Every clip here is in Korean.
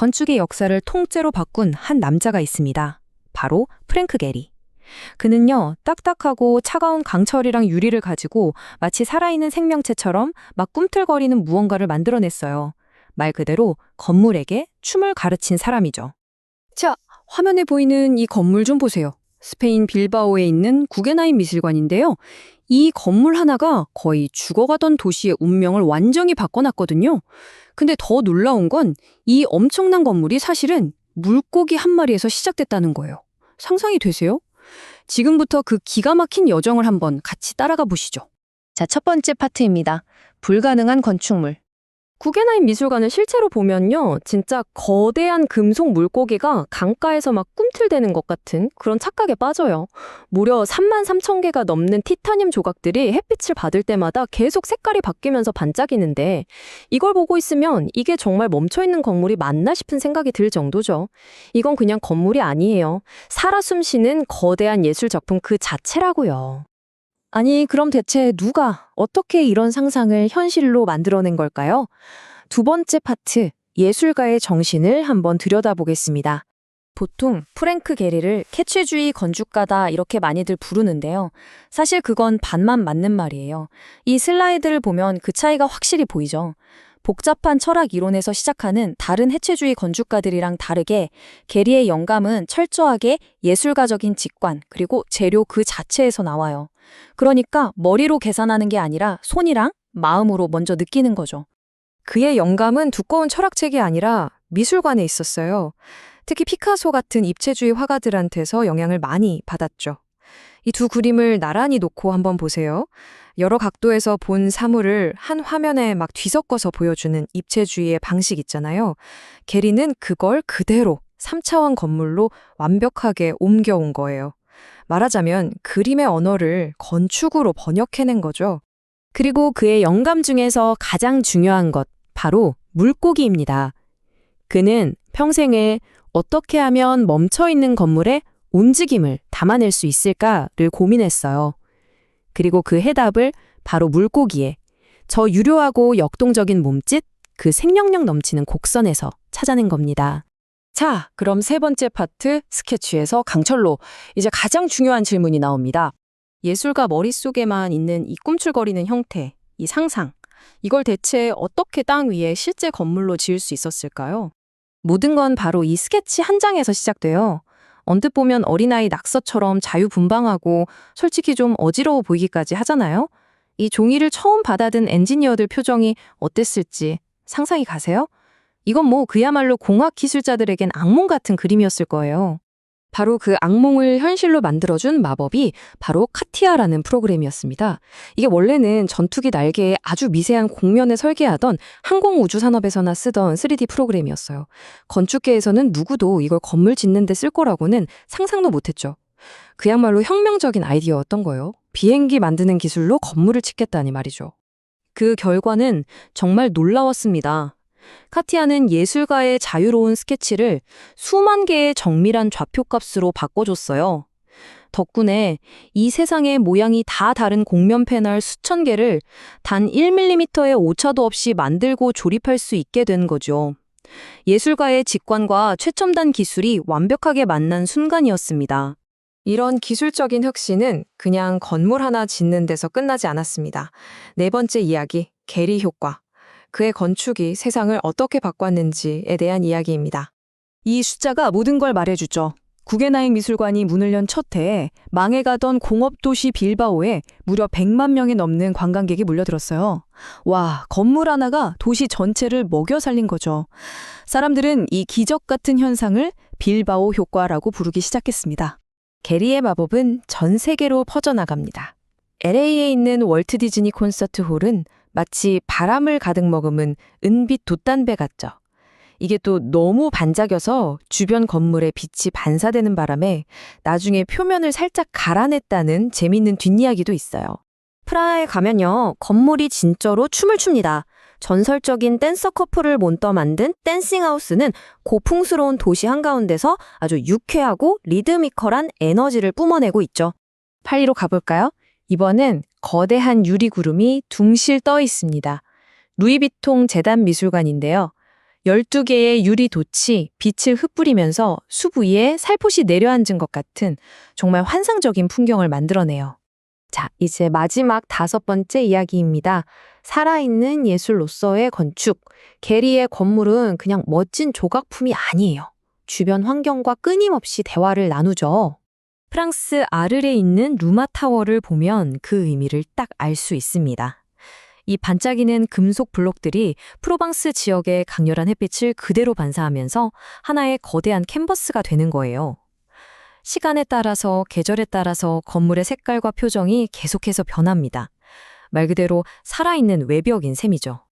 건축의 역사를 통째로 바꾼 한 남자가 있습니다. 바로 프랭크 게리. 그는요, 딱딱하고 차가운 강철이랑 유리를 가지고 마치 살아있는 생명체처럼 막 꿈틀거리는 무언가를 만들어냈어요. 말 그대로 건물에게 춤을 가르친 사람이죠. 자, 화면에 보이는 이 건물 좀 보세요. 스페인 빌바오에 있는 구겐하임 미술관인데요. 이 건물 하나가 거의 죽어가던 도시의 운명을 완전히 바꿔놨거든요. 근데 더 놀라운 건 이 엄청난 건물이 사실은 물고기 한 마리에서 시작됐다는 거예요. 상상이 되세요? 지금부터 그 기가 막힌 여정을 한번 같이 따라가 보시죠. 자, 첫 번째 파트입니다. 불가능한 건축물. 구겐하임 미술관을 실제로 보면요, 진짜 거대한 금속 물고기가 강가에서 막 꿈틀대는 것 같은 그런 착각에 빠져요. 무려 33,000개가 넘는 티타늄 조각들이 햇빛을 받을 때마다 계속 색깔이 바뀌면서 반짝이는데, 이걸 보고 있으면 이게 정말 멈춰있는 건물이 맞나 싶은 생각이 들 정도죠. 이건 그냥 건물이 아니에요. 살아 숨쉬는 거대한 예술 작품 그 자체라고요. 아니, 그럼 대체 누가 어떻게 이런 상상을 현실로 만들어낸 걸까요? 두 번째 파트, 예술가의 정신을 한번 들여다보겠습니다. 보통 프랭크 게리를 캐치주의 건축가다 이렇게 많이들 부르는데요. 사실 그건 반만 맞는 말이에요. 이 슬라이드를 보면 그 차이가 확실히 보이죠. 복잡한 철학 이론에서 시작하는 다른 해체주의 건축가들이랑 다르게 게리의 영감은 철저하게 예술가적인 직관 그리고 재료 그 자체에서 나와요. 그러니까 머리로 계산하는 게 아니라 손이랑 마음으로 먼저 느끼는 거죠. 그의 영감은 두꺼운 철학책이 아니라 미술관에 있었어요. 특히 피카소 같은 입체주의 화가들한테서 영향을 많이 받았죠. 이 두 그림을 나란히 놓고 한번 보세요. 여러 각도에서 본 사물을 한 화면에 막 뒤섞어서 보여주는 입체주의의 방식 있잖아요. 게리는 그걸 그대로 3차원 건물로 완벽하게 옮겨온 거예요. 말하자면 그림의 언어를 건축으로 번역해낸 거죠. 그리고 그의 영감 중에서 가장 중요한 것, 바로 물고기입니다. 그는 평생에 어떻게 하면 멈춰있는 건물에 움직임을 담아낼 수 있을까를 고민했어요. 그리고 그 해답을 바로 물고기에 저 유려하고 역동적인 몸짓, 그 생명력 넘치는 곡선에서 찾아낸 겁니다. 자, 그럼 세 번째 파트, 스케치에서 강철로 이제 가장 중요한 질문이 나옵니다. 예술가 머릿속에만 있는 이 꿈틀거리는 형태, 이 상상, 이걸 대체 어떻게 땅 위에 실제 건물로 지을 수 있었을까요? 모든 건 바로 이 스케치 한 장에서 시작돼요. 언뜻 보면 어린아이 낙서처럼 자유분방하고 솔직히 좀 어지러워 보이기까지 하잖아요. 이 종이를 처음 받아든 엔지니어들 표정이 어땠을지 상상이 가세요? 이건 뭐 그야말로 공학 기술자들에겐 악몽 같은 그림이었을 거예요. 바로 그 악몽을 현실로 만들어준 마법이 바로 카티아라는 프로그램이었습니다. 이게 원래는 전투기 날개에 아주 미세한 곡면을 설계하던 항공우주산업에서나 쓰던 3D 프로그램이었어요. 건축계에서는 누구도 이걸 건물 짓는 데 쓸 거라고는 상상도 못했죠. 그야말로 혁명적인 아이디어였던 거예요. 비행기 만드는 기술로 건물을 짓겠다니 말이죠. 그 결과는 정말 놀라웠습니다. 카티아는 예술가의 자유로운 스케치를 수만 개의 정밀한 좌표값으로 바꿔줬어요. 덕분에 이 세상의 모양이 다 다른 곡면 패널 수천 개를 단 1mm의 오차도 없이 만들고 조립할 수 있게 된 거죠. 예술가의 직관과 최첨단 기술이 완벽하게 만난 순간이었습니다. 이런 기술적인 혁신은 그냥 건물 하나 짓는 데서 끝나지 않았습니다. 네 번째 이야기, 게리 효과. 그의 건축이 세상을 어떻게 바꿨는지에 대한 이야기입니다. 이 숫자가 모든 걸 말해주죠. 구겐하임 미술관이 문을 연 첫 해에 망해가던 공업도시 빌바오에 무려 100만 명이 넘는 관광객이 몰려들었어요. 와, 건물 하나가 도시 전체를 먹여 살린 거죠. 사람들은 이 기적 같은 현상을 빌바오 효과라고 부르기 시작했습니다. 게리의 마법은 전 세계로 퍼져나갑니다. LA에 있는 월트 디즈니 콘서트 홀은 마치 바람을 가득 머금은 은빛 돛단배 같죠. 이게 또 너무 반짝여서 주변 건물에 빛이 반사되는 바람에 나중에 표면을 살짝 갈아냈다는 재밌는 뒷이야기도 있어요. 프라하에 가면요, 건물이 진짜로 춤을 춥니다. 전설적인 댄서 커플을 몬떠 만든 댄싱하우스는 고풍스러운 도시 한가운데서 아주 유쾌하고 리드미컬한 에너지를 뿜어내고 있죠. 파리로 가볼까요? 이번엔 거대한 유리구름이 둥실 떠 있습니다. 루이비통 재단 미술관인데요. 12개의 유리 돛이 빛을 흩뿌리면서 숲 위에 살포시 내려앉은 것 같은 정말 환상적인 풍경을 만들어내요. 자, 이제 마지막 5번째 이야기입니다. 살아있는 예술로서의 건축. 게리의 건물은 그냥 멋진 조각품이 아니에요. 주변 환경과 끊임없이 대화를 나누죠. 프랑스 아르레에 있는 루마타워를 보면 그 의미를 딱 알 수 있습니다. 이 반짝이는 금속 블록들이 프로방스 지역의 강렬한 햇빛을 그대로 반사하면서 하나의 거대한 캔버스가 되는 거예요. 시간에 따라서, 계절에 따라서 건물의 색깔과 표정이 계속해서 변합니다. 말 그대로 살아있는 외벽인 셈이죠.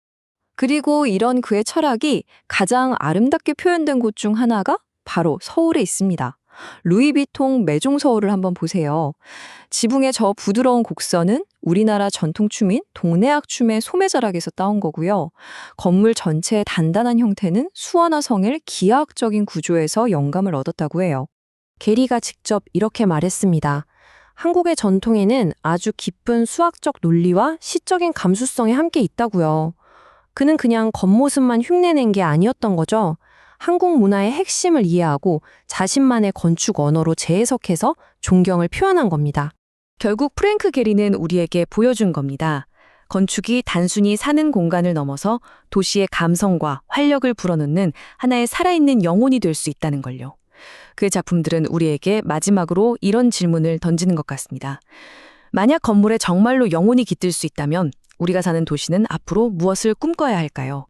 그리고 이런 그의 철학이 가장 아름답게 표현된 곳 중 하나가 바로 서울에 있습니다. 루이비통 매종 서울을 한번 보세요. 지붕의 저 부드러운 곡선은 우리나라 전통춤인 동네악 춤의 소매자락에서 따온 거고요. 건물 전체의 단단한 형태는 수원화 성의 기하학적인 구조에서 영감을 얻었다고 해요. 게리가 직접 이렇게 말했습니다. 한국의 전통에는 아주 깊은 수학적 논리와 시적인 감수성이 함께 있다고요. 그는 그냥 겉모습만 흉내낸 게 아니었던 거죠. 한국 문화의 핵심을 이해하고 자신만의 건축 언어로 재해석해서 존경을 표현한 겁니다. 결국 프랭크 게리는 우리에게 보여준 겁니다. 건축이 단순히 사는 공간을 넘어서 도시의 감성과 활력을 불어넣는 하나의 살아있는 영혼이 될 수 있다는 걸요. 그의 작품들은 우리에게 마지막으로 이런 질문을 던지는 것 같습니다. 만약 건물에 정말로 영혼이 깃들 수 있다면 우리가 사는 도시는 앞으로 무엇을 꿈꿔야 할까요?